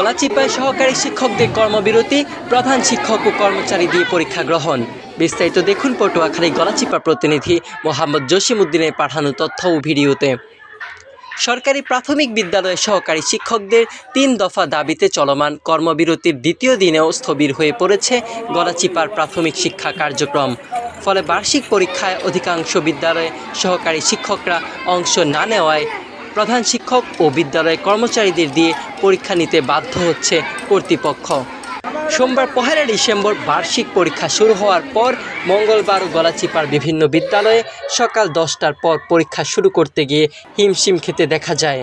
গলাচিপায় সহকারী শিক্ষকদের কর্মবিরতি, প্রধান শিক্ষক ও কর্মচারী দিয়ে পরীক্ষা গ্রহণ। বিস্তারিত দেখুন পটুয়াখালী গলাচিপা প্রতিনিধি মোহাম্মদ জসিম উদ্দিনের পাঠানো তথ্য ও ভিডিওতে। সরকারি প্রাথমিক বিদ্যালয়ে সহকারী শিক্ষকদের ৩ দফা দাবিতে চলমান কর্মবিরতির দ্বিতীয় দিনেও স্থবির হয়ে পড়েছে গলাচিপার প্রাথমিক শিক্ষা কার্যক্রম। ফলে বার্ষিক পরীক্ষায় অধিকাংশ বিদ্যালয়ে সহকারী শিক্ষকরা অংশ না নেওয়ায় প্রধান শিক্ষক ও বিদ্যালয়ের কর্মচারীদের দিয়ে পরীক্ষা নিতে বাধ্য হচ্ছে কর্তৃপক্ষ। সোমবার ১ ডিসেম্বর বার্ষিক পরীক্ষা শুরু হওয়ার পর মঙ্গলবার গলাচিপার বিভিন্ন বিদ্যালয়ে সকাল ১০টার পর পরীক্ষা শুরু করতে গিয়ে হিমশিম খেতে দেখা যায়।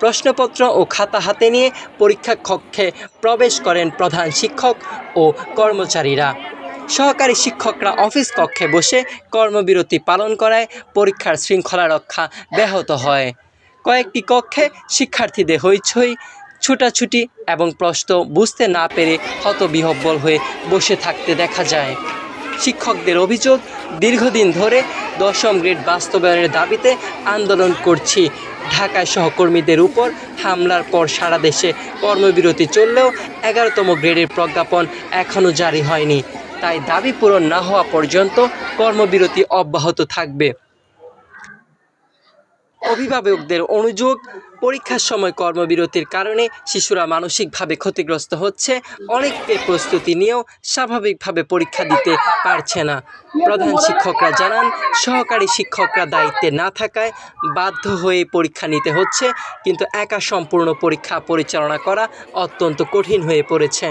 প্রশ্নপত্র ও খাতা হাতে নিয়ে পরীক্ষা কক্ষে প্রবেশ করেন প্রধান শিক্ষক ও কর্মচারীরা। সহকারী শিক্ষকরা অফিস কক্ষে বসে কর্মবিরতি পালন করায় পরীক্ষার শৃঙ্খলা রক্ষা ব্যাহত হয়। কয়েকটি কক্ষে শিক্ষার্থীদের হইচই, ছুটাছুটি এবং প্রশ্ন বুঝতে না পেরে হতবিহ্বল হয়ে বসে থাকতে দেখা যায়। শিক্ষকদের অভিযোগ, দীর্ঘদিন ধরে ১০ম গ্রেড বাস্তবায়নের দাবিতে আন্দোলন করছি। ঢাকায় সহকর্মীদের উপর হামলার পর সারা দেশে কর্মবিরতি চললেও ১১তম গ্রেডের প্রজ্ঞাপন এখনও জারি হয়নি। তাই দাবি পূরণ না হওয়া পর্যন্ত কর্মবিরতি অব্যাহত থাকবে। অভিভাবকদের অনুযোগ, পরীক্ষার সময় কর্মবিরতির কারণে শিশুরা মানসিকভাবে ক্ষতিগ্রস্ত হচ্ছে। অনেকে প্রস্তুতি নিয়েও স্বাভাবিকভাবে পরীক্ষা দিতে পারছে না। প্রধান শিক্ষকরা জানান, সহকারী শিক্ষকরা দায়িত্বে না থাকায় বাধ্য হয়ে পরীক্ষা নিতে হচ্ছে, কিন্তু একা সম্পূর্ণ পরীক্ষা পরিচালনা করা অত্যন্ত কঠিন হয়ে পড়েছে।